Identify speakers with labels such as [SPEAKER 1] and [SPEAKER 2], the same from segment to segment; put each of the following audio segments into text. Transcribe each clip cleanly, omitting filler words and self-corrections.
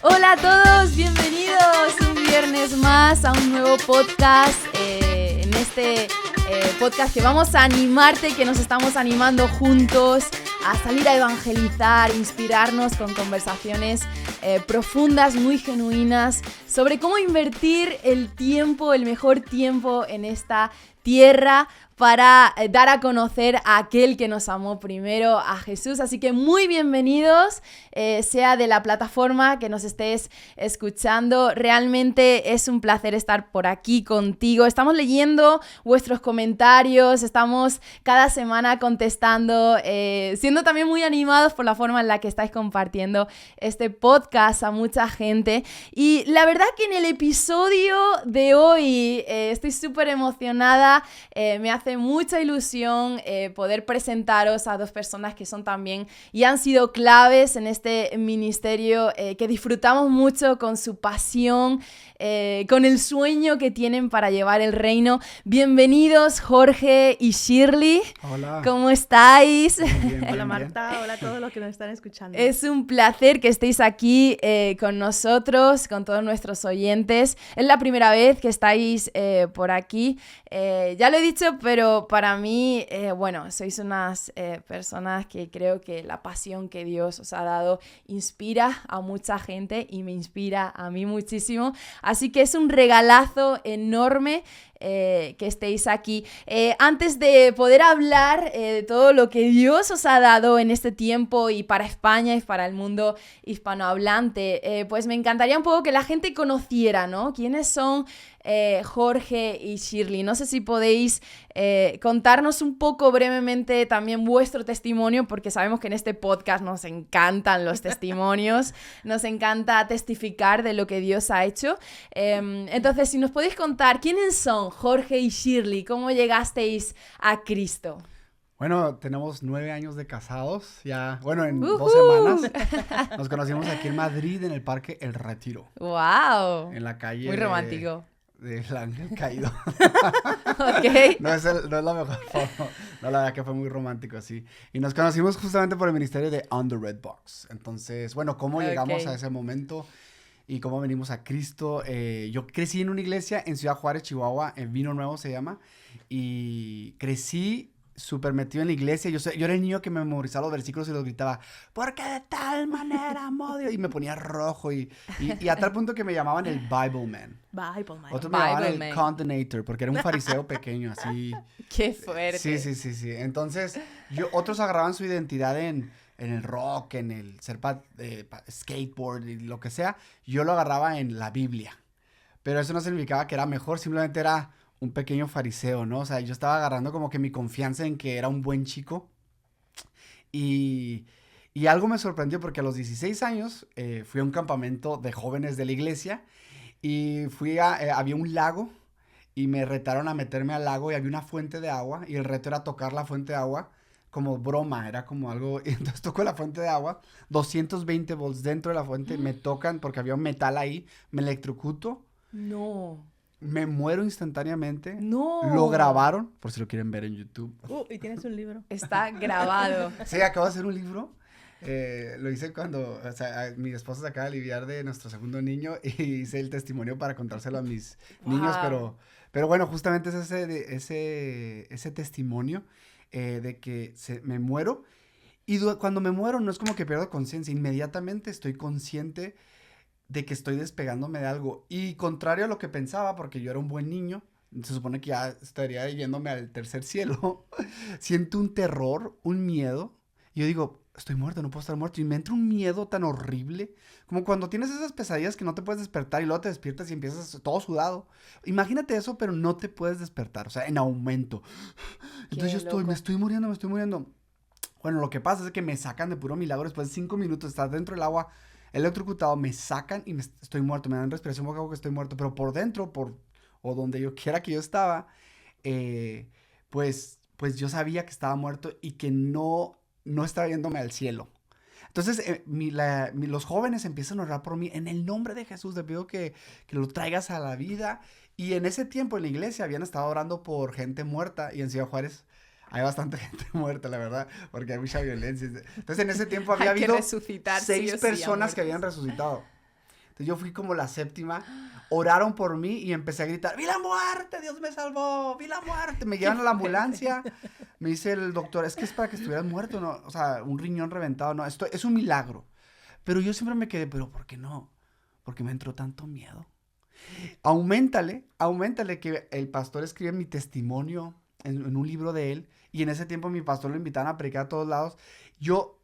[SPEAKER 1] Hola a todos, bienvenidos un viernes más a un nuevo podcast. En este podcast que vamos a animarte, que nos estamos animando juntos a salir a evangelizar, inspirarnos con conversaciones profundas, muy genuinas, sobre cómo invertir el tiempo, el mejor tiempo en esta tierra para dar a conocer a aquel que nos amó primero, a Jesús. Así que muy bienvenidos, sea de la plataforma que nos estés escuchando. Realmente es un placer estar por aquí contigo. Estamos leyendo vuestros comentarios, estamos cada semana contestando, siendo también muy animados por la forma en la que estáis compartiendo este podcast a mucha gente. Y la verdad que en el episodio de hoy estoy súper emocionada, me hace mucha ilusión poder presentaros a dos personas que son también y han sido claves en este ministerio, que disfrutamos mucho con su pasión, con el sueño que tienen para llevar el reino. Bienvenidos Jorge y Shirley.
[SPEAKER 2] Hola.
[SPEAKER 1] ¿Cómo estáis?
[SPEAKER 2] Bien,
[SPEAKER 3] Hola Marta, hola a todos los que nos están escuchando.
[SPEAKER 1] Es un placer que estéis aquí con nosotros, con todos nuestros oyentes. Es la primera vez que estáis por aquí. Ya lo he dicho, pero para mí, sois unas personas que creo que la pasión que Dios os ha dado inspira a mucha gente y me inspira a mí muchísimo. Así que es un regalazo enorme que estéis aquí. Antes de poder hablar de todo lo que Dios os ha dado en este tiempo y para España y para el mundo hispanohablante, pues me encantaría un poco que la gente conociera, ¿no? ¿Quiénes son Jorge y Shirley? No sé si podéis contarnos un poco brevemente también vuestro testimonio, porque sabemos que en este podcast nos encantan los testimonios, nos encanta testificar de lo que Dios ha hecho. Entonces, si nos podéis contar quiénes son Jorge y Shirley, cómo llegasteis a Cristo.
[SPEAKER 2] Bueno, tenemos 9 años de casados, ya, bueno, en 2 semanas. Nos conocimos aquí en Madrid, en el Parque El Retiro.
[SPEAKER 1] ¡Wow!
[SPEAKER 2] En la calle
[SPEAKER 1] Muy romántico.
[SPEAKER 2] del Ángel Caído.
[SPEAKER 1] Ok.
[SPEAKER 2] No es la mejor forma. No, la verdad que fue muy romántico, sí. Y nos conocimos justamente por el ministerio de On the Red Box. Entonces, bueno, ¿cómo llegamos a ese momento? Y cómo venimos a Cristo. Yo crecí en una iglesia en Ciudad Juárez, Chihuahua, en Vino Nuevo se llama. Y crecí súper metido en la iglesia. Yo era el niño que memorizaba los versículos y los gritaba, porque de tal manera amó Dios. Y me ponía rojo. Y a tal punto que me llamaban el Bible Man. Otros me llamaban el Condonator, porque era un fariseo pequeño, así.
[SPEAKER 1] ¡Qué fuerte!
[SPEAKER 2] Sí. Entonces, otros agarraban su identidad en el rock, en el ser skateboard y lo que sea. Yo lo agarraba en la Biblia. Pero eso no significaba que era mejor, simplemente era un pequeño fariseo, ¿no? O sea, yo estaba agarrando como que mi confianza en que era un buen chico. Y algo me sorprendió porque a los 16 años fui a un campamento de jóvenes de la iglesia y había un lago y me retaron a meterme al lago y había una fuente de agua y el reto era tocar la fuente de agua como broma, era como algo, y entonces toco la fuente de agua, 220 volts dentro de la fuente, me tocan porque había un metal ahí, me electrocuto.
[SPEAKER 1] No.
[SPEAKER 2] Me muero instantáneamente.
[SPEAKER 1] No.
[SPEAKER 2] Lo grabaron, por si lo quieren ver en YouTube.
[SPEAKER 3] Y tienes un libro.
[SPEAKER 1] Está grabado.
[SPEAKER 2] Sí, acabo de hacer un libro. Lo hice cuando, o sea, mi esposa se acaba de aliviar de nuestro segundo niño y hice el testimonio para contárselo a mis niños, pero bueno, justamente es ese testimonio de que me muero. Y cuando me muero no es como que pierdo conciencia, inmediatamente estoy consciente de que estoy despegándome de algo. Y contrario a lo que pensaba, porque yo era un buen niño, se supone que ya estaría yéndome al tercer cielo, siento un terror, un miedo. Y yo digo, estoy muerto, no puedo estar muerto. Y me entra un miedo tan horrible, como cuando tienes esas pesadillas que no te puedes despertar y luego te despiertas y empiezas todo sudado. Imagínate eso, pero no te puedes despertar, o sea, en aumento. Entonces me estoy muriendo. Bueno, lo que pasa es que me sacan de puro milagro después de 5 minutos de estar dentro del agua, electrocutado, me sacan y estoy muerto, me dan respiración porque hago que estoy muerto, pero por dentro, o donde yo quiera que yo estaba, pues yo sabía que estaba muerto y que no estaba yéndome al cielo. Entonces, los jóvenes empiezan a orar por mí. En el nombre de Jesús, te pido que lo traigas a la vida. Y en ese tiempo en la iglesia habían estado orando por gente muerta. Y en Ciudad Juárez hay bastante gente muerta, la verdad, porque hay mucha violencia. Entonces, en ese tiempo había habido 6 personas que habían resucitado. Entonces yo fui como la séptima, oraron por mí y empecé a gritar, ¡vi la muerte! ¡Dios me salvó! ¡Vi la muerte! Me llevan a la ambulancia, me dice el doctor, es que es para que estuvieras muerto, ¿no? O sea, un riñón reventado, no, esto es un milagro. Pero yo siempre me quedé, ¿pero por qué no? Porque me entró tanto miedo. Auméntale que el pastor escribe mi testimonio en un libro de él, y en ese tiempo mi pastor lo invitaban a predicar a todos lados. Yo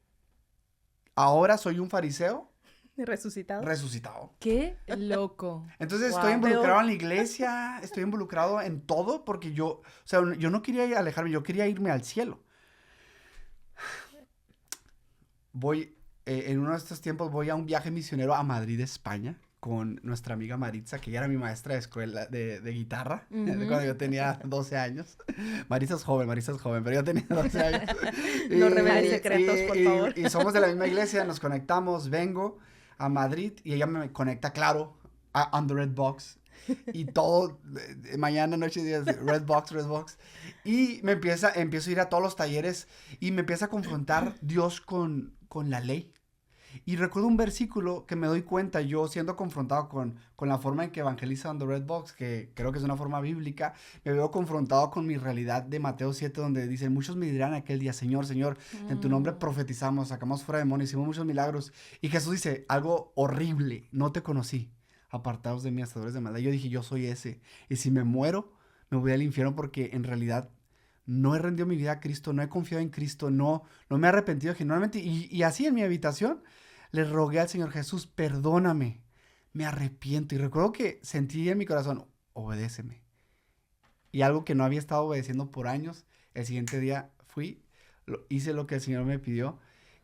[SPEAKER 2] ahora soy un fariseo resucitado.
[SPEAKER 1] ¡Qué loco!
[SPEAKER 2] Entonces
[SPEAKER 3] Wow.
[SPEAKER 2] estoy involucrado en la iglesia, estoy involucrado en todo, porque yo no quería alejarme, yo quería irme al cielo. En uno de estos tiempos voy a un viaje misionero a Madrid, España, con nuestra amiga Maritza, que ella era mi maestra de escuela de guitarra, cuando yo tenía 12 años. Maritza es joven, pero yo tenía 12 años.
[SPEAKER 3] No reveles secretos, por favor.
[SPEAKER 2] Y somos de la misma iglesia, nos conectamos, vengo a Madrid y ella me conecta, claro, on the Red Box. Y todo, mañana, noche y días, Redbox. Y empiezo a ir a todos los talleres y me empieza a confrontar Dios con la ley. Y recuerdo un versículo que me doy cuenta, yo siendo confrontado con la forma en que evangeliza on the Red Box, que creo que es una forma bíblica, me veo confrontado con mi realidad de Mateo 7, donde dicen, muchos me dirán aquel día, Señor, Señor, en tu nombre profetizamos, sacamos fuera demonios, hicimos muchos milagros. Y Jesús dice, algo horrible, no te conocí, apartados de mí, hacedores de maldad. Yo dije, yo soy ese, y si me muero, me voy al infierno, porque en realidad no he rendido mi vida a Cristo, no he confiado en Cristo, no me he arrepentido genuinamente. Y así en mi habitación le rogué al Señor, Jesús, perdóname, me arrepiento. Y recuerdo que sentí en mi corazón, obedéceme. Y algo que no había estado obedeciendo por años, el siguiente día hice lo que el Señor me pidió.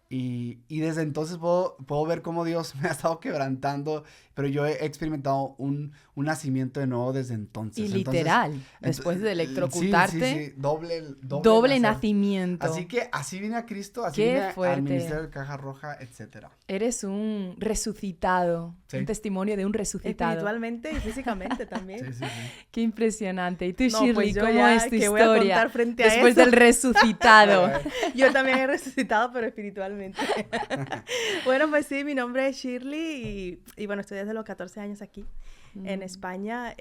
[SPEAKER 2] Y desde entonces puedo ver cómo Dios me ha estado quebrantando, pero yo he experimentado un nacimiento de nuevo desde entonces.
[SPEAKER 1] Y literal, después de electrocutarte,
[SPEAKER 2] sí,
[SPEAKER 1] doble nacimiento.
[SPEAKER 2] Así que así vine a Cristo, así
[SPEAKER 1] Qué
[SPEAKER 2] vine
[SPEAKER 1] fuerte.
[SPEAKER 2] al ministerio de Caja Roja, etcétera.
[SPEAKER 1] Eres un resucitado,
[SPEAKER 2] Sí.
[SPEAKER 1] un testimonio de un resucitado.
[SPEAKER 3] Espiritualmente y físicamente también.
[SPEAKER 2] Sí.
[SPEAKER 1] Qué impresionante. ¿Y tú,
[SPEAKER 3] No,
[SPEAKER 1] Shirley,
[SPEAKER 3] pues yo
[SPEAKER 1] cómo
[SPEAKER 3] ya,
[SPEAKER 1] es tu
[SPEAKER 3] ¿qué voy a
[SPEAKER 1] historia
[SPEAKER 3] contar frente a
[SPEAKER 1] después
[SPEAKER 3] eso?
[SPEAKER 1] del resucitado?
[SPEAKER 3] Yo también he resucitado, pero espiritualmente. Bueno, pues sí, mi nombre es Shirley y bueno, estoy desde los 14 años aquí en España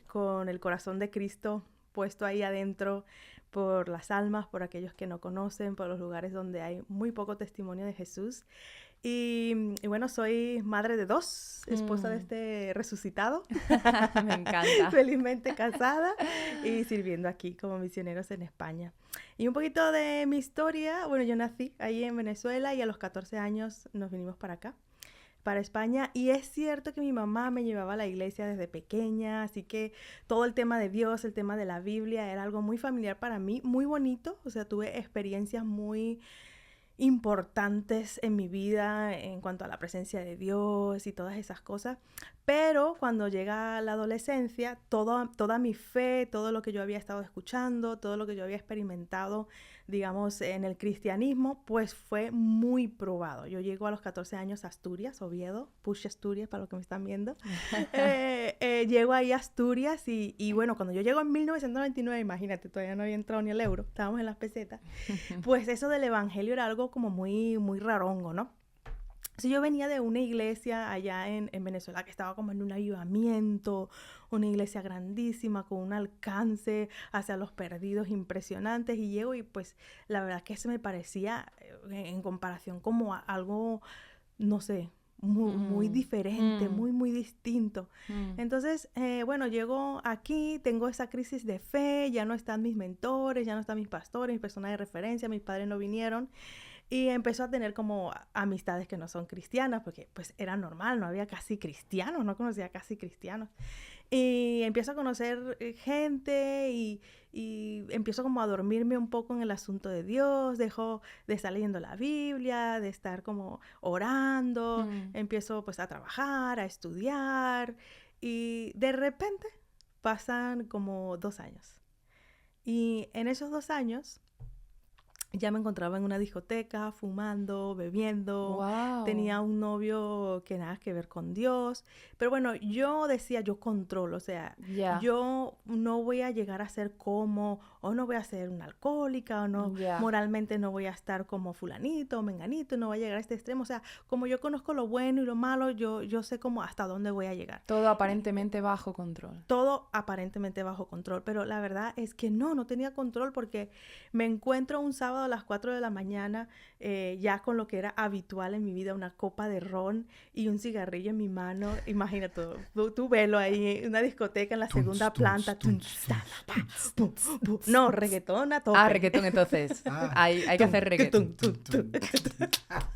[SPEAKER 3] con el corazón de Cristo puesto ahí adentro por las almas, por aquellos que no conocen, por los lugares donde hay muy poco testimonio de Jesús. Y bueno, soy madre de 2, esposa de este resucitado.
[SPEAKER 1] Me encanta.
[SPEAKER 3] Felizmente casada y sirviendo aquí como misioneros en España. Y un poquito de mi historia, bueno, yo nací ahí en Venezuela y a los 14 años nos vinimos para acá, para España. Y es cierto que mi mamá me llevaba a la iglesia desde pequeña, así que todo el tema de Dios, el tema de la Biblia era algo muy familiar para mí, muy bonito. O sea, tuve experiencias muy importantes en mi vida en cuanto a la presencia de Dios y todas esas cosas, pero cuando llega la adolescencia, toda mi fe, todo lo que yo había estado escuchando, todo lo que yo había experimentado, digamos, en el cristianismo, pues fue muy probado. Yo llego a los 14 años a Asturias, Oviedo, Push Asturias, para los que me están viendo. Llego ahí a Asturias y bueno, cuando yo llego en 1999, imagínate, todavía no había entrado ni el euro, estábamos en las pesetas, pues eso del evangelio era algo como muy, muy rarongo, ¿no? Entonces yo venía de una iglesia allá en Venezuela que estaba como en un avivamiento, una iglesia grandísima con un alcance hacia los perdidos impresionantes, y llego y pues la verdad que eso me parecía en comparación como algo, no sé, muy diferente, muy distinto. Entonces, bueno, llego aquí, tengo esa crisis de fe, ya no están mis mentores, ya no están mis pastores, mis personas de referencia, mis padres no vinieron. Y empezó a tener como amistades que no son cristianas, porque pues era normal, no había casi cristianos, no conocía casi cristianos. Y empiezo a conocer gente y empiezo como a dormirme un poco en el asunto de Dios, dejo de estar leyendo la Biblia, de estar como orando, empiezo pues a trabajar, a estudiar, y de repente pasan como 2 años. Y en esos 2 años ya me encontraba en una discoteca, fumando, bebiendo.
[SPEAKER 1] Wow.
[SPEAKER 3] Tenía un novio que nada que ver con Dios. Pero bueno, yo decía, yo controlo. O sea,
[SPEAKER 1] Ya.
[SPEAKER 3] yo no voy a llegar a ser como, o no voy a ser una alcohólica, o no,
[SPEAKER 1] Ya.
[SPEAKER 3] moralmente no voy a estar como fulanito o menganito, no voy a llegar a este extremo. O sea, como yo conozco lo bueno y lo malo, yo sé como hasta dónde voy a llegar.
[SPEAKER 1] Todo aparentemente bajo control.
[SPEAKER 3] Todo aparentemente bajo control, pero la verdad es que no tenía control porque me encuentro un sábado a las 4 de la mañana ya con lo que era habitual en mi vida, una copa de ron y un cigarrillo en mi mano. Imagínate, tú velo ahí en una discoteca en la segunda planta. No, reggaetón a tope.
[SPEAKER 1] Ah, reggaetón entonces. Hay que hacer reggaetón.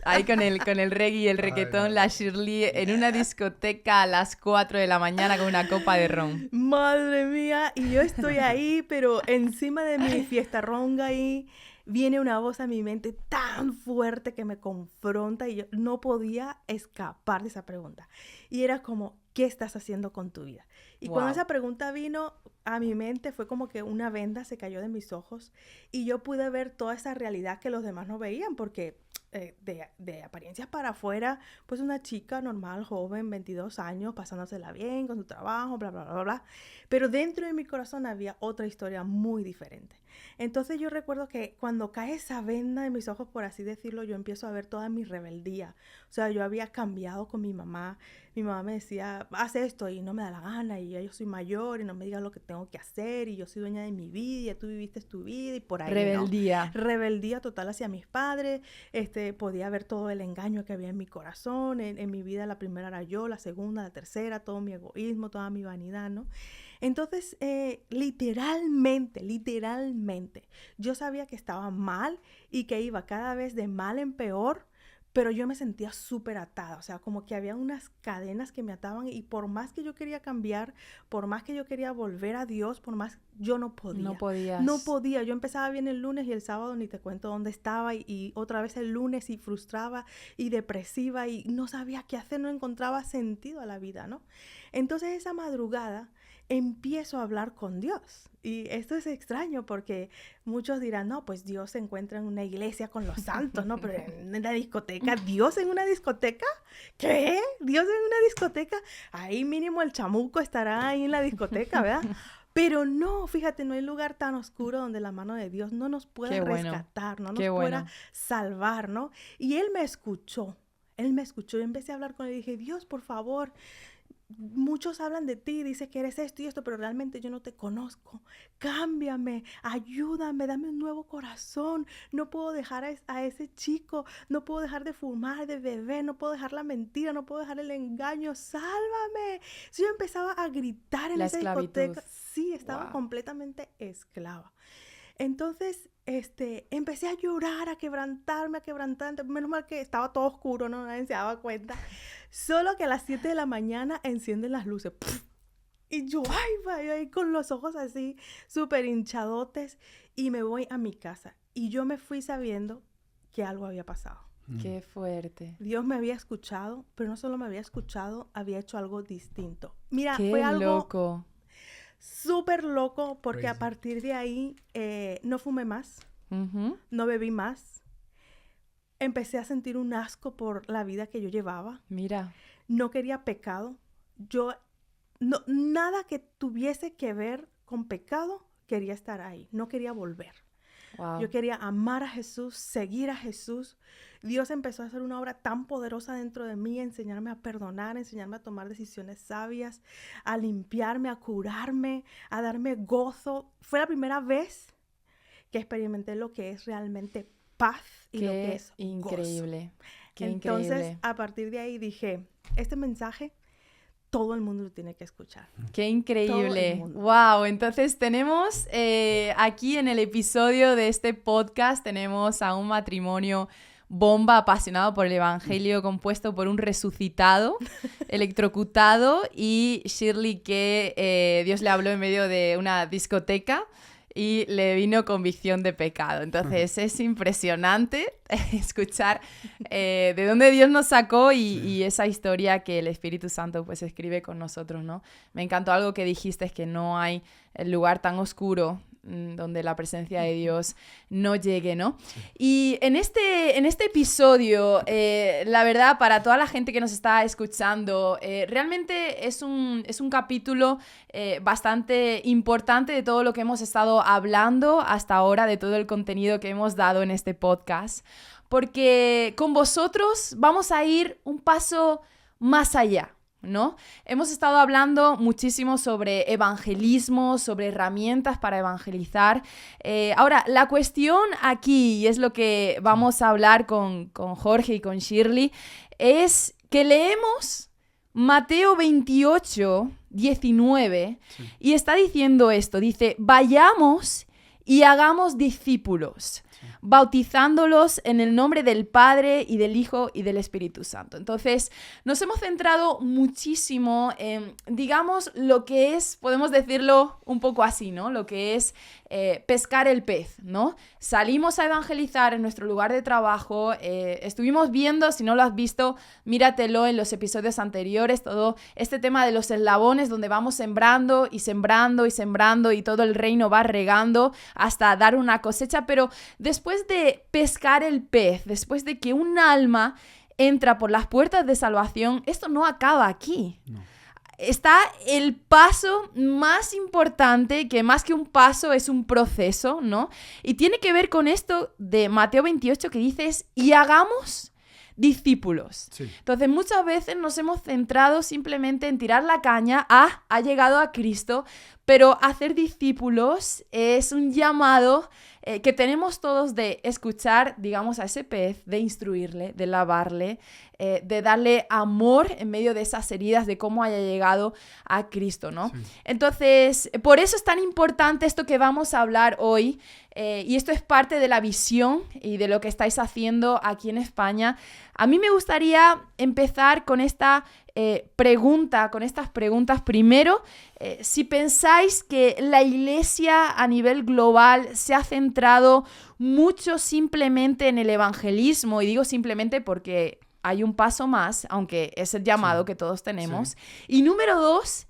[SPEAKER 1] Ahí con el reggae y el reggaetón, la Shirley en una discoteca a las 4 de la mañana con una copa de ron.
[SPEAKER 3] Madre mía, y yo estoy ahí, pero encima de mi fiesta ronga ahí, viene una voz a mi mente tan fuerte que me confronta y yo no podía escapar de esa pregunta. Y era como, ¿qué estás haciendo con tu vida? Y cuando esa pregunta vino a mi mente fue como que una venda se cayó de mis ojos y yo pude ver toda esa realidad que los demás no veían porque de apariencias para afuera, pues una chica normal, joven, 22 años, pasándosela bien con su trabajo, bla, bla, bla, bla. Pero dentro de mi corazón había otra historia muy diferente. Entonces yo recuerdo que cuando cae esa venda de mis ojos, por así decirlo, yo empiezo a ver toda mi rebeldía. O sea, yo había cambiado con mi mamá. Mi mamá me decía, haz esto y no me da la gana y ya yo soy mayor y no me digas lo que tengo que hacer y yo soy dueña de mi vida y ya tú viviste tu vida y por ahí,
[SPEAKER 1] Rebeldía.
[SPEAKER 3] ¿no? Rebeldía total hacia mis padres. Podía ver todo el engaño que había en mi corazón. En mi vida la primera era yo, la segunda, la tercera, todo mi egoísmo, toda mi vanidad, ¿no? Entonces, literalmente, yo sabía que estaba mal y que iba cada vez de mal en peor, pero yo me sentía súper atada, o sea, como que había unas cadenas que me ataban y por más que yo quería cambiar, por más que yo quería volver a Dios, por más, yo no podía.
[SPEAKER 1] No podías.
[SPEAKER 3] No podía, yo empezaba bien el lunes y el sábado ni te cuento dónde estaba y otra vez el lunes y frustraba y depresiva y no sabía qué hacer, no encontraba sentido a la vida, ¿no? Entonces esa madrugada empiezo a hablar con Dios. Y esto es extraño porque muchos dirán, no, pues Dios se encuentra en una iglesia con los santos, ¿no? Pero en la discoteca, ¿Dios en una discoteca? ¿Qué? ¿Dios en una discoteca? Ahí mínimo el chamuco estará ahí en la discoteca, ¿verdad? Pero no, fíjate, no hay lugar tan oscuro donde la mano de Dios no nos pueda rescatar, no nos pueda salvar, ¿no? Y Él me escuchó, yo empecé a hablar con Él y dije, Dios, por favor, muchos hablan de ti, dicen que eres esto y esto, pero realmente yo no te conozco. Cámbiame, ayúdame, dame un nuevo corazón. No puedo dejar a ese chico, no puedo dejar de fumar, de beber, no puedo dejar la mentira, no puedo dejar el engaño. ¡Sálvame! Si yo empezaba a gritar en esa discoteca, sí, estaba completamente esclava. Entonces, empecé a llorar, a quebrantarme. Menos mal que estaba todo oscuro, ¿no? Nadie se daba cuenta. Solo que a las 7 de la mañana encienden las luces. ¡Puf! Y yo, ahí con los ojos así, súper hinchadotes. Y me voy a mi casa. Y yo me fui sabiendo que algo había pasado.
[SPEAKER 1] Qué fuerte.
[SPEAKER 3] Dios me había escuchado, pero no solo me había escuchado, había hecho algo distinto. Mira,
[SPEAKER 1] qué
[SPEAKER 3] fue algo
[SPEAKER 1] loco.
[SPEAKER 3] Súper loco porque a partir de ahí no fumé más, no bebí más. Empecé a sentir un asco por la vida que yo llevaba.
[SPEAKER 1] Mira.
[SPEAKER 3] No quería pecado. Nada que tuviese que ver con pecado quería estar ahí. No quería volver.
[SPEAKER 1] Wow.
[SPEAKER 3] Yo quería amar a Jesús, seguir a Jesús. Dios empezó a hacer una obra tan poderosa dentro de mí, a enseñarme a perdonar, a enseñarme a tomar decisiones sabias, a limpiarme, a curarme, a darme gozo. Fue la primera vez que experimenté lo que es realmente paz y lo que es
[SPEAKER 1] increíble.
[SPEAKER 3] gozo.
[SPEAKER 1] Qué
[SPEAKER 3] Entonces,
[SPEAKER 1] increíble.
[SPEAKER 3] a partir de ahí dije, este mensaje todo el mundo lo tiene que escuchar.
[SPEAKER 1] ¡Qué increíble! ¡Wow! Entonces tenemos aquí en el episodio de este podcast, tenemos a un matrimonio bomba apasionado por el evangelio, compuesto por un resucitado, electrocutado, y Shirley que Dios le habló en medio de una discoteca y le vino convicción de pecado. Entonces es impresionante escuchar de dónde Dios nos sacó y esa historia que el Espíritu Santo pues escribe con nosotros, ¿no? Me encantó algo que dijiste, es que no hay el lugar tan oscuro donde la presencia de Dios no llegue, ¿no? Sí. Y en este episodio, la verdad, para toda la gente que nos está escuchando, realmente es un capítulo bastante importante de todo lo que hemos estado hablando hasta ahora, de todo el contenido que hemos dado en este podcast, porque con vosotros vamos a ir un paso más allá, ¿no? Hemos estado hablando muchísimo sobre evangelismo, sobre herramientas para evangelizar. Ahora, la cuestión aquí, y es lo que vamos a hablar con Jorge y con Shirley, es que leemos Mateo 28, 19, sí. Y está diciendo esto, dice, vayamos y hagamos discípulos, bautizándolos en el nombre del Padre y del Hijo y del Espíritu Santo. Entonces, nos hemos centrado muchísimo en, digamos, lo que es, podemos decirlo un poco así, ¿no? Lo que es pescar el pez, ¿no? Salimos a evangelizar en nuestro lugar de trabajo, estuvimos viendo, si no lo has visto, míratelo en los episodios anteriores, todo este tema de los eslabones donde vamos sembrando y sembrando y sembrando y todo el reino va regando hasta dar una cosecha, pero después de pescar el pez, después de que un alma entra por las puertas de salvación, esto no acaba aquí. No. Está el paso más importante, que más que un paso es un proceso, ¿no? Y tiene que ver con esto de Mateo 28 que dices, y hagamos discípulos. Sí. Entonces, muchas veces nos hemos centrado simplemente en tirar la caña, ha llegado a Cristo, pero hacer discípulos es un llamado que tenemos todos de escuchar, digamos, a ese pez, de instruirle, de lavarle, de darle amor en medio de esas heridas, de cómo haya llegado a Cristo, ¿no? Sí. Entonces, por eso es tan importante esto que vamos a hablar hoy, y esto es parte de la visión y de lo que estáis haciendo aquí en España. A mí me gustaría empezar con esta pregunta, con estas preguntas. Primero, si pensáis que la iglesia a nivel global se ha centrado mucho simplemente en el evangelismo, y digo simplemente porque hay un paso más, aunque es el llamado que todos tenemos. Sí. Y número dos,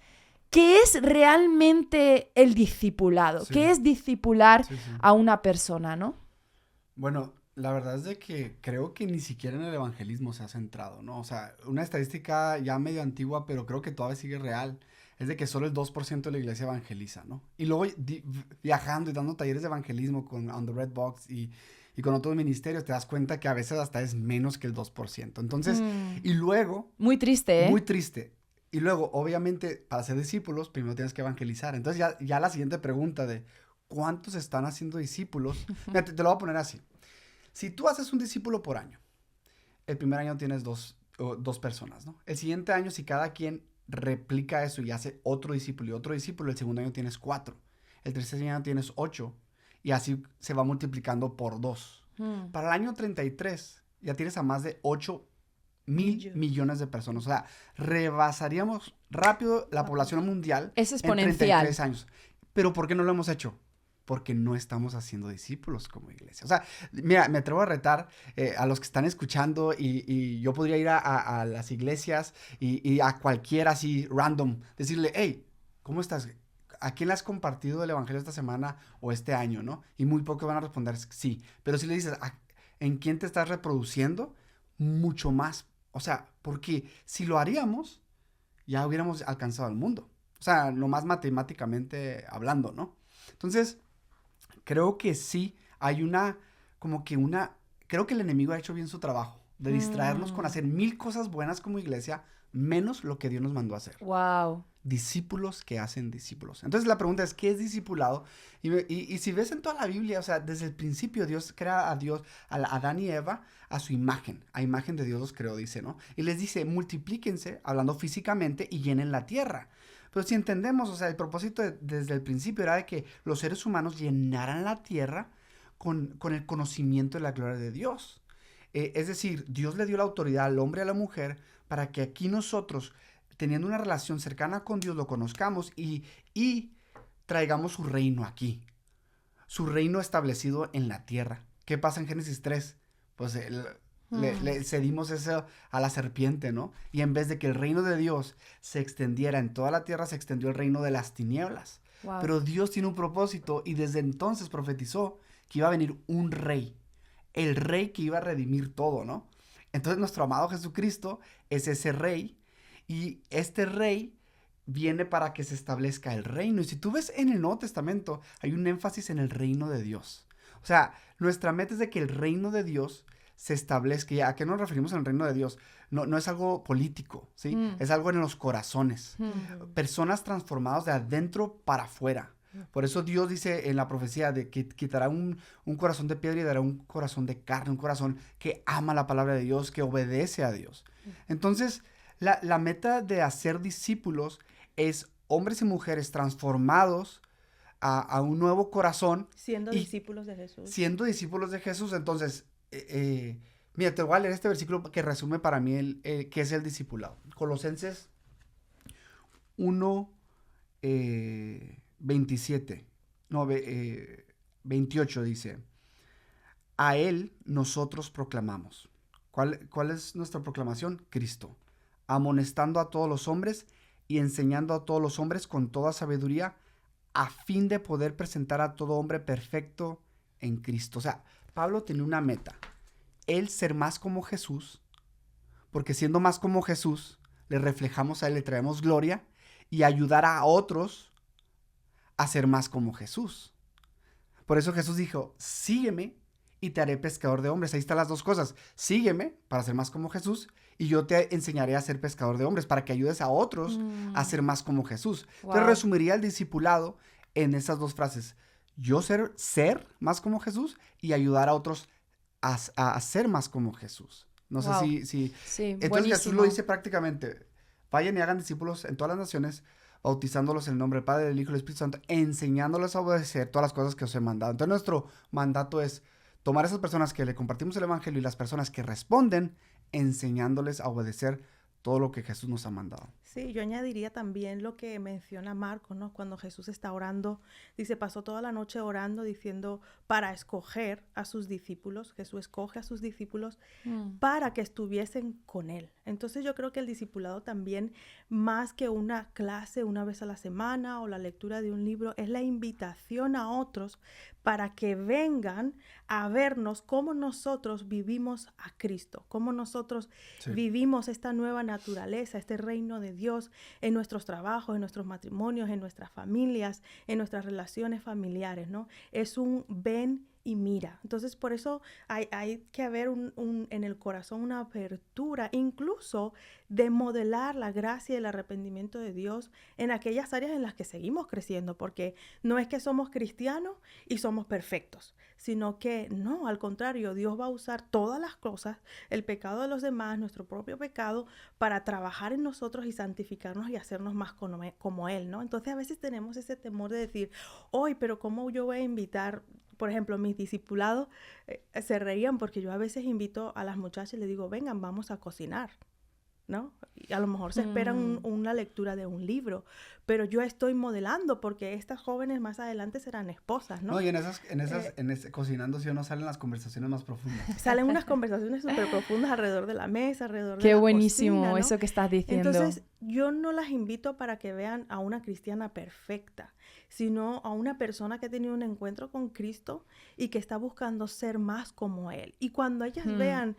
[SPEAKER 1] ¿qué es realmente el discipulado? Sí. ¿Qué es discipular a una persona, no?
[SPEAKER 2] Bueno, la verdad es de que creo que ni siquiera en el evangelismo se ha centrado, ¿no? O sea, una estadística ya medio antigua, pero creo que todavía sigue real, es de que solo el 2% de la iglesia evangeliza, ¿no? Y luego viajando y dando talleres de evangelismo con On the Red Box y con otros ministerios, te das cuenta que a veces hasta es menos que el 2%. Entonces, y luego...
[SPEAKER 1] Muy triste, ¿eh?
[SPEAKER 2] Muy triste. Y luego, obviamente, para ser discípulos, primero tienes que evangelizar. Entonces, ya la siguiente pregunta de ¿cuántos están haciendo discípulos? Mira, te lo voy a poner así. Si tú haces un discípulo por año, el primer año tienes dos personas, ¿no? El siguiente año, si cada quien replica eso y hace otro discípulo y otro discípulo, el segundo año tienes 4. El tercer año tienes 8. Y así se va multiplicando por 2. Para el año 33 ya tienes a más de 8,000 millones de personas. O sea, rebasaríamos rápido la población mundial.
[SPEAKER 1] Es exponencial.
[SPEAKER 2] En 33 años. ¿Pero por qué no lo hemos hecho? Porque no estamos haciendo discípulos como iglesia. O sea, mira, me atrevo a retar a los que están escuchando y yo podría ir a las iglesias y a cualquiera así random, decirle, hey, ¿cómo estás? ¿A quién le has compartido el evangelio esta semana o este año, no? Y muy pocos van a responder sí. Pero si le dices, ¿en quién te estás reproduciendo? Mucho más. O sea, porque si lo haríamos, ya hubiéramos alcanzado al mundo. O sea, nomás matemáticamente hablando, ¿no? Entonces, creo que sí hay creo que el enemigo ha hecho bien su trabajo de distraernos con hacer 1000 cosas buenas como iglesia, menos lo que Dios nos mandó a hacer.
[SPEAKER 1] Wow.
[SPEAKER 2] Discípulos que hacen discípulos. Entonces la pregunta es, ¿qué es discipulado? Y si ves en toda la Biblia, o sea, desde el principio Dios crea a Adán y Eva a su imagen. A imagen de Dios los creó, dice, ¿no? Y les dice, multiplíquense, hablando físicamente, y llenen la tierra. Pero si entendemos, o sea, el propósito desde el principio era de que los seres humanos llenaran la tierra con el conocimiento de la gloria de Dios. Es decir, Dios le dio la autoridad al hombre y a la mujer para que aquí nosotros, teniendo una relación cercana con Dios, lo conozcamos y traigamos su reino aquí. Su reino establecido en la tierra. ¿Qué pasa en Génesis 3? Pues le cedimos eso a la serpiente, ¿no? Y en vez de que el reino de Dios se extendiera en toda la tierra, se extendió el reino de las tinieblas.
[SPEAKER 1] Wow.
[SPEAKER 2] Pero Dios tiene un propósito y desde entonces profetizó que iba a venir un rey. El rey que iba a redimir todo, ¿no? Entonces nuestro amado Jesucristo es ese rey y este rey viene para que se establezca el reino. Y si tú ves en el Nuevo Testamento, hay un énfasis en el reino de Dios. O sea, nuestra meta es de que el reino de Dios se establezca. ¿Y a qué nos referimos en el reino de Dios? No es algo político, ¿sí? Es algo en los corazones. Personas transformadas de adentro para afuera. Por eso Dios dice en la profecía de que quitará un corazón de piedra y dará un corazón de carne, un corazón que ama la palabra de Dios, que obedece a Dios. Entonces, la meta de hacer discípulos es hombres y mujeres transformados a un nuevo corazón.
[SPEAKER 3] Siendo discípulos de Jesús.
[SPEAKER 2] Siendo discípulos de Jesús. Entonces, mira, te voy a leer este versículo que resume para mí qué es el discipulado. Colosenses 1, 28 dice, a Él nosotros proclamamos. ¿Cuál es nuestra proclamación? Cristo, amonestando a todos los hombres y enseñando a todos los hombres con toda sabiduría, a fin de poder presentar a todo hombre perfecto en Cristo. O sea, Pablo tenía una meta, él ser más como Jesús, porque siendo más como Jesús, le reflejamos a Él, le traemos gloria, y ayudar a otros a ser más como Jesús. Por eso Jesús dijo, sígueme y te haré pescador de hombres. Ahí están las dos cosas. Sígueme para ser más como Jesús y yo te enseñaré a ser pescador de hombres para que ayudes a otros a ser más como Jesús.
[SPEAKER 1] Wow.
[SPEAKER 2] Entonces resumiría el discipulado en esas dos frases. Yo ser más como Jesús y ayudar a otros a ser más como Jesús. No
[SPEAKER 1] Wow.
[SPEAKER 2] sé si...
[SPEAKER 1] Sí,
[SPEAKER 2] Entonces
[SPEAKER 1] buenísimo.
[SPEAKER 2] Jesús lo dice prácticamente. Vayan y hagan discípulos en todas las naciones, bautizándolos en el nombre del Padre, del Hijo y del Espíritu Santo, enseñándoles a obedecer todas las cosas que os he mandado. Entonces nuestro mandato es tomar a esas personas que le compartimos el evangelio y las personas que responden, enseñándoles a obedecer todo lo que Jesús nos ha mandado.
[SPEAKER 3] Sí, yo añadiría también lo que menciona Marcos, ¿no? Cuando Jesús está orando, dice, pasó toda la noche orando, diciendo, para escoger a sus discípulos. Jesús escoge a sus discípulos para que estuviesen con Él. Entonces yo creo que el discipulado también, más que una clase una vez a la semana o la lectura de un libro, es la invitación a otros para que vengan a vernos cómo nosotros vivimos a Cristo, cómo nosotros vivimos esta nueva naturaleza, este reino de Dios en nuestros trabajos, en nuestros matrimonios, en nuestras familias, en nuestras relaciones familiares, ¿no? Es un ven y mira. Entonces, por eso hay que haber en el corazón una apertura, incluso de modelar la gracia y el arrepentimiento de Dios en aquellas áreas en las que seguimos creciendo, porque no es que somos cristianos y somos perfectos, sino que no, al contrario, Dios va a usar todas las cosas, el pecado de los demás, nuestro propio pecado, para trabajar en nosotros y santificarnos y hacernos más como Él, ¿no? Entonces, a veces tenemos ese temor de decir, hoy, pero ¿cómo yo voy a invitar? Por ejemplo, mis discipulados se reían porque yo a veces invito a las muchachas y les digo, vengan, vamos a cocinar, ¿no? Y a lo mejor se esperan una lectura de un libro, pero yo estoy modelando porque estas jóvenes más adelante serán esposas, ¿no?
[SPEAKER 2] No, y cocinando, si o no, salen las conversaciones más profundas.
[SPEAKER 3] Salen unas conversaciones súper profundas alrededor de la mesa, alrededor de
[SPEAKER 1] Qué
[SPEAKER 3] la
[SPEAKER 1] buenísimo
[SPEAKER 3] cocina, ¿no?
[SPEAKER 1] eso que estás diciendo.
[SPEAKER 3] Entonces, yo no las invito para que vean a una cristiana perfecta, sino a una persona que ha tenido un encuentro con Cristo y que está buscando ser más como Él. Y cuando ellas vean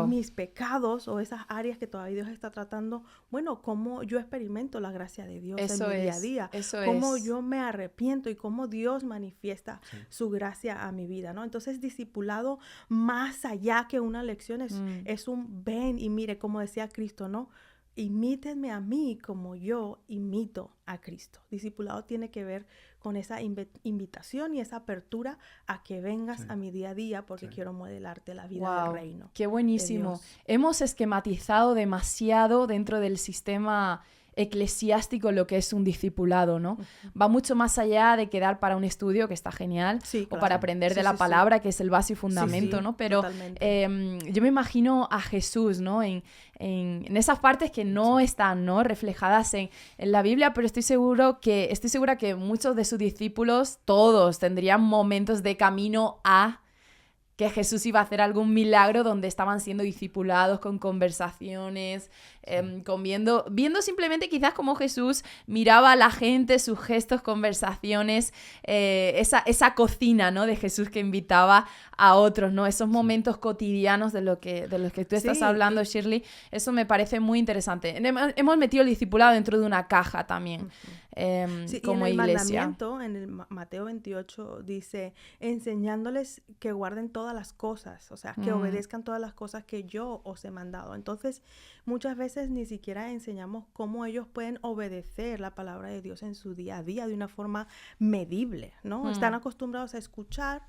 [SPEAKER 3] mis pecados o esas áreas que todavía Dios está tratando, bueno, cómo yo experimento la gracia de Dios en mi día a día, cómo yo me arrepiento y cómo Dios manifiesta su gracia a mi vida, ¿no? Entonces, discipulado más allá que una lección es un ven y mire, como decía Cristo, ¿no? Imítenme a mí como yo imito a Cristo. Discipulado tiene que ver con esa invitación y esa apertura a que vengas a mi día a día porque quiero modelarte la vida del reino.
[SPEAKER 1] ¡Qué buenísimo! Hemos esquematizado demasiado dentro del sistema eclesiástico lo que es un discipulado, ¿no? Va mucho más allá de quedar para un estudio, que está genial, o para aprender de la palabra, que es el base y fundamento, ¿no? Pero yo me imagino a Jesús, ¿no? En esas partes que no están, ¿no? reflejadas en la Biblia, pero estoy segura que muchos de sus discípulos, todos, tendrían momentos de camino a que Jesús iba a hacer algún milagro donde estaban siendo discipulados con conversaciones, viendo simplemente quizás cómo Jesús miraba a la gente, sus gestos, conversaciones, esa cocina, ¿no? De Jesús que invitaba a otros, ¿no? Esos momentos cotidianos de los que tú estás hablando, Shirley, eso me parece muy interesante. Hemos metido el discipulado dentro de una caja también. Como
[SPEAKER 3] y en el
[SPEAKER 1] iglesia.
[SPEAKER 3] mandamiento, en el Mateo 28, dice, enseñándoles que guarden todas las cosas, o sea, que obedezcan todas las cosas que yo os he mandado. Entonces, muchas veces ni siquiera enseñamos cómo ellos pueden obedecer la palabra de Dios en su día a día de una forma medible, ¿no? Están acostumbrados a escuchar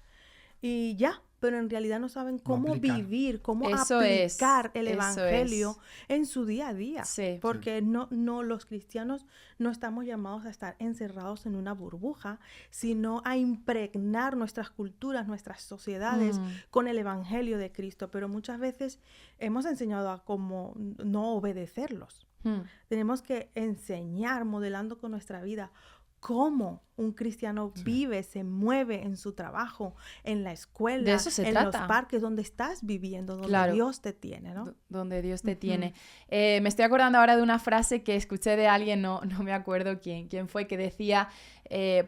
[SPEAKER 3] y ya, pero en realidad no saben cómo vivir, cómo aplicar el evangelio en su día a día.
[SPEAKER 1] Sí.
[SPEAKER 3] Porque no, los cristianos no estamos llamados a estar encerrados en una burbuja, sino a impregnar nuestras culturas, nuestras sociedades con el evangelio de Cristo. Pero muchas veces hemos enseñado a cómo no obedecerlos. Tenemos que enseñar, modelando con nuestra vida, cómo un cristiano vive, se mueve en su trabajo, en la escuela,
[SPEAKER 1] de eso se
[SPEAKER 3] en
[SPEAKER 1] trata.
[SPEAKER 3] los parques, donde estás viviendo, donde Dios te tiene, ¿no?
[SPEAKER 1] Donde Dios te tiene. Me estoy acordando ahora de una frase que escuché de alguien, no me acuerdo quién fue, que decía,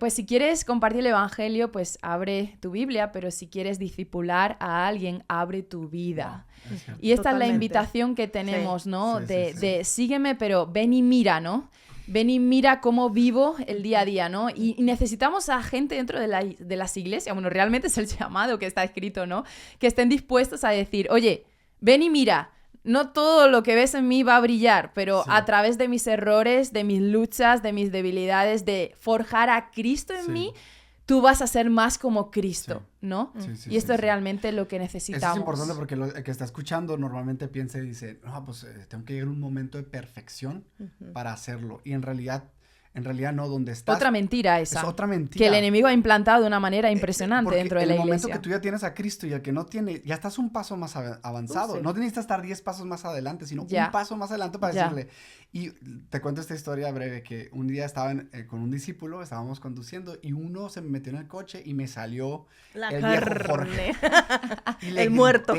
[SPEAKER 1] pues si quieres compartir el evangelio, pues abre tu Biblia, pero si quieres discipular a alguien, abre tu vida. Y esta es la invitación que tenemos, ¿no? De sígueme, pero ven y mira, ¿no? Ven y mira cómo vivo el día a día, ¿no? Y necesitamos a gente dentro de las iglesias, bueno, realmente es el llamado que está escrito, ¿no? Que estén dispuestos a decir, oye, ven y mira, no todo lo que ves en mí va a brillar, pero a través de mis errores, de mis luchas, de mis debilidades, de forjar a Cristo en mí, tú vas a ser más como Cristo, ¿no? Y esto es realmente lo que necesitamos.
[SPEAKER 2] Eso es importante porque el que está escuchando normalmente piensa y dice, no, pues tengo que llegar a un momento de perfección para hacerlo. Y en realidad no, donde estás.
[SPEAKER 1] Otra mentira esa.
[SPEAKER 2] Es otra mentira.
[SPEAKER 1] Que el enemigo ha implantado de una manera impresionante dentro de la iglesia.
[SPEAKER 2] En el momento que tú ya tienes a Cristo y el que no tiene, ya estás un paso más avanzado. No necesitas estar 10 pasos más adelante, sino un paso más adelante para decirle. Y te cuento esta historia breve, que un día estaba con un discípulo, estábamos conduciendo y uno se me metió en el coche y me salió el viejo Jorge.
[SPEAKER 3] El muerto.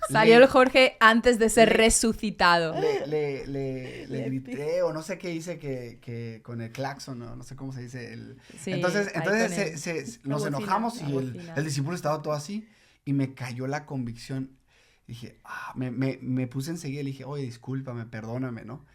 [SPEAKER 1] Salió el Jorge antes de ser resucitado.
[SPEAKER 2] Le grité o no sé qué hice que con el claxon, no sé cómo se dice. Entonces nos enojamos y el discípulo estaba todo así y me cayó la convicción. Dije, me puse enseguida y le dije, oye, discúlpame, perdóname, ¿no?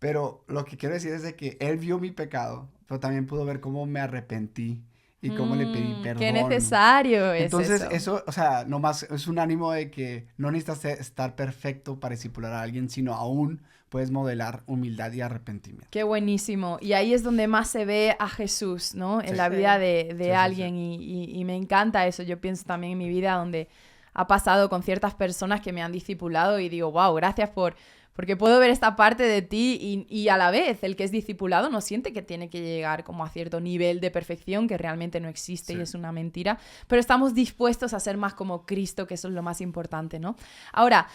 [SPEAKER 2] Pero lo que quiero decir es de que él vio mi pecado, pero también pudo ver cómo me arrepentí y cómo le pedí perdón.
[SPEAKER 1] Qué necesario es
[SPEAKER 2] Entonces, eso, o sea, nomás es un ánimo de que no necesitas estar perfecto para discipular a alguien, sino aún puedes modelar humildad y arrepentimiento.
[SPEAKER 1] Qué buenísimo. Y ahí es donde más se ve a Jesús, ¿no? En la vida de alguien. Y me encanta eso. Yo pienso también en mi vida donde ha pasado con ciertas personas que me han discipulado y digo, wow, gracias porque puedo ver esta parte de ti y a la vez el que es discipulado no siente que tiene que llegar como a cierto nivel de perfección que realmente no existe y es una mentira, pero estamos dispuestos a ser más como Cristo, que eso es lo más importante, ¿no? Ahora,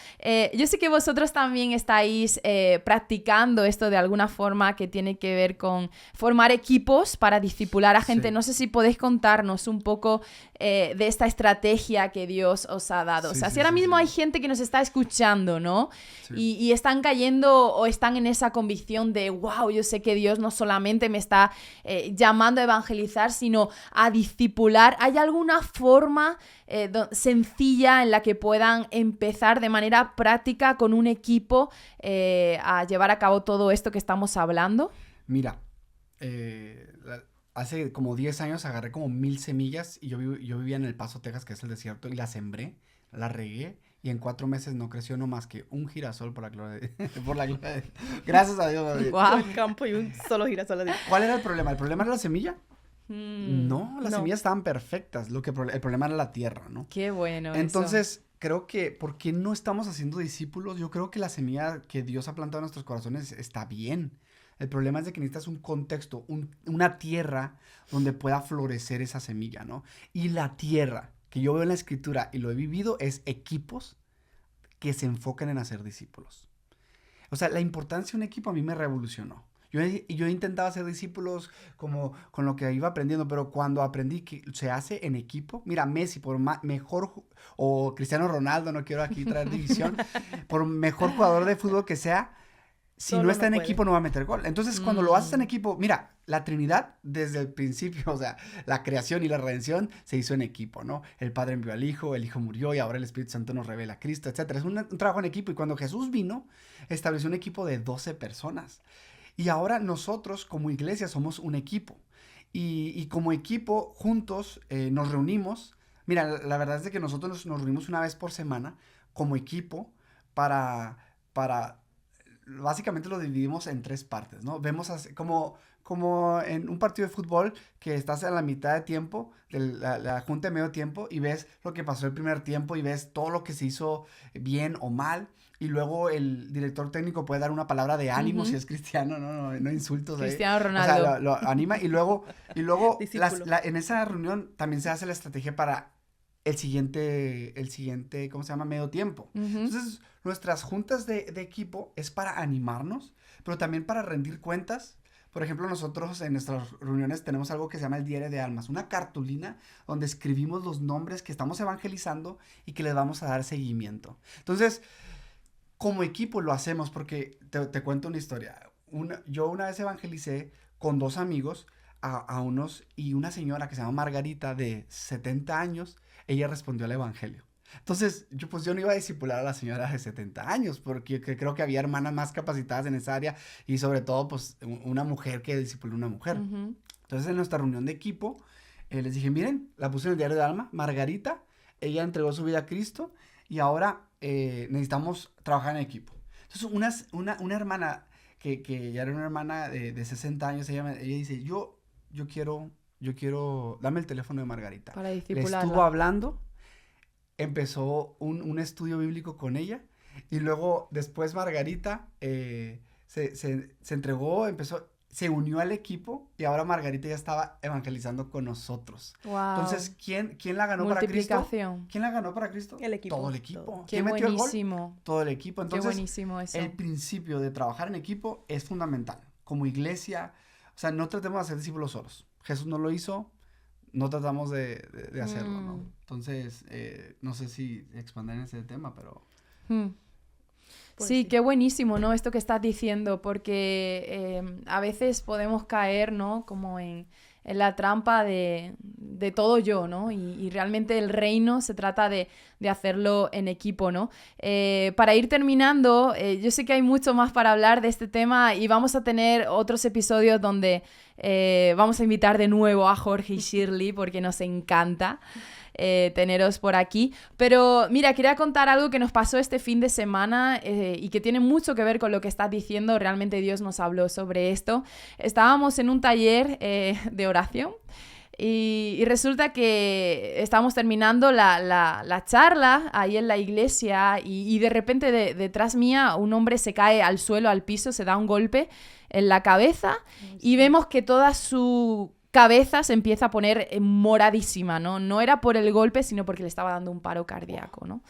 [SPEAKER 1] yo sé que vosotros también estáis practicando esto de alguna forma que tiene que ver con formar equipos para discipular a gente. No sé si podéis contarnos un poco de esta estrategia que Dios os ha dado. O sea, si ahora mismo hay gente que nos está escuchando, ¿no? Y están cayendo o están en esa convicción de, wow, yo sé que Dios no solamente me está llamando a evangelizar, sino a discipular. ¿Hay alguna forma sencilla en la que puedan empezar de manera práctica con un equipo a llevar a cabo todo esto que estamos hablando?
[SPEAKER 2] Mira, hace como 10 años agarré como 1000 semillas y yo vivía en El Paso, Texas, que es el desierto, y las sembré, las regué. Y en 4 meses no creció no más que un girasol por la gloria de Dios. Gracias a Dios.
[SPEAKER 3] Wow. Un campo y un solo girasol.
[SPEAKER 2] ¿Cuál era el problema? ¿El problema era la semilla? No, las semillas estaban perfectas. El problema era la tierra, ¿no?
[SPEAKER 1] Qué bueno.
[SPEAKER 2] Entonces, creo que, ¿por qué no estamos haciendo discípulos? Yo creo que la semilla que Dios ha plantado en nuestros corazones está bien. El problema es de que necesitas un contexto, una tierra donde pueda florecer esa semilla, ¿no? Y la tierra que yo veo en la escritura y lo he vivido es equipos que se enfocan en hacer discípulos. O sea, la importancia de un equipo a mí me revolucionó. Yo intentaba hacer discípulos como con lo que iba aprendiendo, pero cuando aprendí que se hace en equipo, mira, Messi, por mejor, o Cristiano Ronaldo, no quiero aquí traer división, por mejor jugador de fútbol que sea, si
[SPEAKER 3] Solo
[SPEAKER 2] no está
[SPEAKER 3] no
[SPEAKER 2] en
[SPEAKER 3] puede.
[SPEAKER 2] equipo no va a meter gol. Entonces, cuando lo haces en equipo, mira, la Trinidad desde el principio, o sea, la creación y la redención se hizo en equipo, ¿no? El Padre envió al Hijo, el Hijo murió y ahora el Espíritu Santo nos revela a Cristo, etcétera. Es un trabajo en equipo y cuando Jesús vino, estableció un equipo de 12 personas. Y ahora nosotros como iglesia somos un equipo. Y como equipo, juntos nos reunimos. Mira, la verdad es de que nosotros nos reunimos una vez por semana como equipo para básicamente lo dividimos en 3 partes, ¿no? Vemos así, como en un partido de fútbol que estás a la mitad de tiempo, de la junta de medio tiempo, y ves lo que pasó el primer tiempo y ves todo lo que se hizo bien o mal. Y luego el director técnico puede dar una palabra de ánimo si es cristiano, no insultos.
[SPEAKER 1] Cristiano Ronaldo.
[SPEAKER 2] O sea, lo anima y luego
[SPEAKER 3] Discípulo.
[SPEAKER 2] en esa reunión también se hace la estrategia para el siguiente, ¿cómo se llama? Medio tiempo. Entonces, nuestras juntas de equipo es para animarnos, pero también para rendir cuentas. Por ejemplo, nosotros en nuestras reuniones tenemos algo que se llama el diario de almas, una cartulina donde escribimos los nombres que estamos evangelizando y que les vamos a dar seguimiento. Entonces, como equipo lo hacemos porque, te cuento una historia. Yo una vez evangelicé con 2 amigos y una señora que se llama Margarita de 70 años, ella respondió al evangelio. Entonces, yo no iba a discipular a la señora de 70 años, porque creo que había hermanas más capacitadas en esa área y sobre todo, pues, una mujer que discipuló a una mujer. Entonces, en nuestra reunión de equipo, les dije, miren, la puse en el diario de alma, Margarita, ella entregó su vida a Cristo y ahora necesitamos trabajar en equipo. Entonces, una hermana que ya era una hermana de 60 años, ella dice, yo quiero, dame el teléfono de Margarita.
[SPEAKER 1] Para
[SPEAKER 2] Le
[SPEAKER 1] discipularla.
[SPEAKER 2] estuvo hablando, empezó un estudio bíblico con ella y luego después Margarita se entregó, se unió al equipo y ahora Margarita ya estaba evangelizando con nosotros.
[SPEAKER 1] Wow.
[SPEAKER 2] Entonces, ¿quién la ganó para Cristo?
[SPEAKER 1] Multiplicación.
[SPEAKER 2] ¿Quién la ganó para Cristo?
[SPEAKER 3] El equipo.
[SPEAKER 2] Todo el equipo.
[SPEAKER 3] Todo.
[SPEAKER 1] Qué
[SPEAKER 2] ¿Quién metió el gol?
[SPEAKER 1] buenísimo.
[SPEAKER 2] Todo el equipo.
[SPEAKER 1] Qué
[SPEAKER 2] Entonces,
[SPEAKER 1] buenísimo eso.
[SPEAKER 2] el principio de trabajar en equipo es fundamental. Como iglesia, o sea, no tratemos de hacer discípulos solos. Jesús no lo hizo, no tratamos de hacerlo, ¿no? Entonces, no sé si expandir en ese tema, pero...
[SPEAKER 3] Pues
[SPEAKER 1] sí,
[SPEAKER 3] sí.
[SPEAKER 1] qué buenísimo, ¿no? Esto que estás diciendo, porque a veces podemos caer, ¿no? Como en la trampa de todo yo, ¿no? Y realmente el reino se trata de hacerlo en equipo, ¿no? Para ir terminando, yo sé que hay mucho más para hablar de este tema y vamos a tener otros episodios donde vamos a invitar de nuevo a Jorge y Shirley porque nos encanta teneros por aquí. Pero mira, quería contar algo que nos pasó este fin de semana y que tiene mucho que ver con lo que estás diciendo. Realmente Dios nos habló sobre esto. Estábamos en un taller de oración y resulta que estábamos terminando la charla ahí en la iglesia y de repente detrás mía un hombre se cae al suelo, al piso, se da un golpe en la cabeza y vemos que toda su cabeza se empieza a poner moradísima, ¿no? No era por el golpe, sino porque le estaba dando un paro cardíaco, ¿no?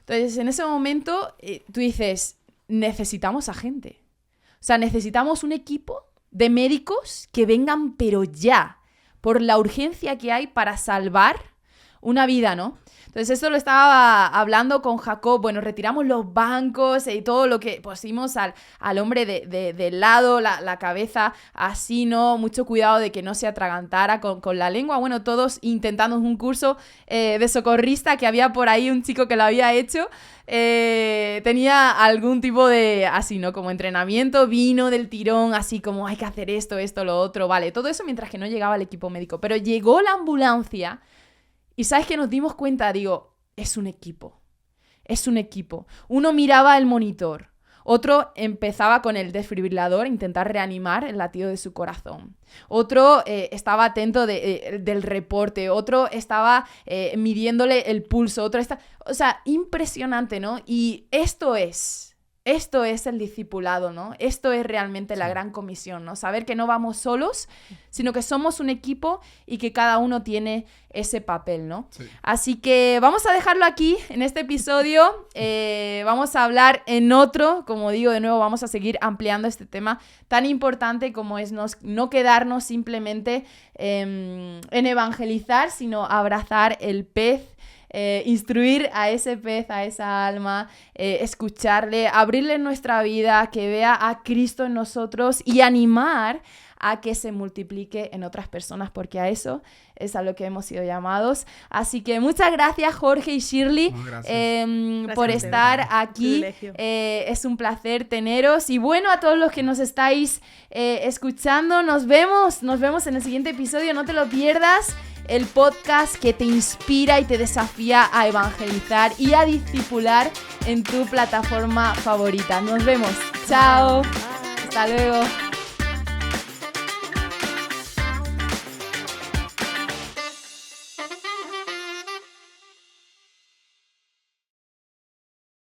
[SPEAKER 1] Entonces, en ese momento, tú dices, necesitamos a gente. O sea, necesitamos un equipo de médicos que vengan, pero ya, por la urgencia que hay para salvar una vida, ¿no? Entonces, esto lo estaba hablando con Jacob. Bueno, retiramos los bancos y todo lo que pusimos al hombre de lado, la cabeza así, ¿no? Mucho cuidado de que no se atragantara con la lengua. Bueno, todos intentando un curso de socorrista que había por ahí un chico que lo había hecho. Tenía algún tipo de, así, ¿no? Como entrenamiento, vino del tirón, así como hay que hacer esto, lo otro, vale. Todo eso mientras que no llegaba el equipo médico. Pero llegó la ambulancia. Y ¿sabes qué? Nos dimos cuenta, digo, es un equipo. Uno miraba el monitor, otro empezaba con el desfibrilador a intentar reanimar el latido de su corazón. Otro estaba atento del reporte, otro estaba midiéndole el pulso, o sea, impresionante, ¿no? Y esto es el discipulado, ¿no? Esto es realmente la gran comisión, ¿no? Saber que no vamos solos, sino que somos un equipo y que cada uno tiene ese papel, ¿no?
[SPEAKER 2] Sí.
[SPEAKER 1] Así que vamos a dejarlo aquí en este episodio. Vamos a hablar en otro, como digo de nuevo, vamos a seguir ampliando este tema tan importante como es no quedarnos simplemente en evangelizar, sino abrazar el pez, instruir a ese pez, a esa alma, escucharle, abrirle nuestra vida, que vea a Cristo en nosotros y animar a que se multiplique en otras personas, porque a eso es a lo que hemos sido llamados. Así que muchas gracias, Jorge y Shirley, por estar aquí. Es un placer teneros. Y bueno, a todos los que nos estáis escuchando, nos vemos en el siguiente episodio. No te lo pierdas. El podcast que te inspira y te desafía a evangelizar y a discipular en tu plataforma favorita. Nos vemos. Chao. Hasta luego.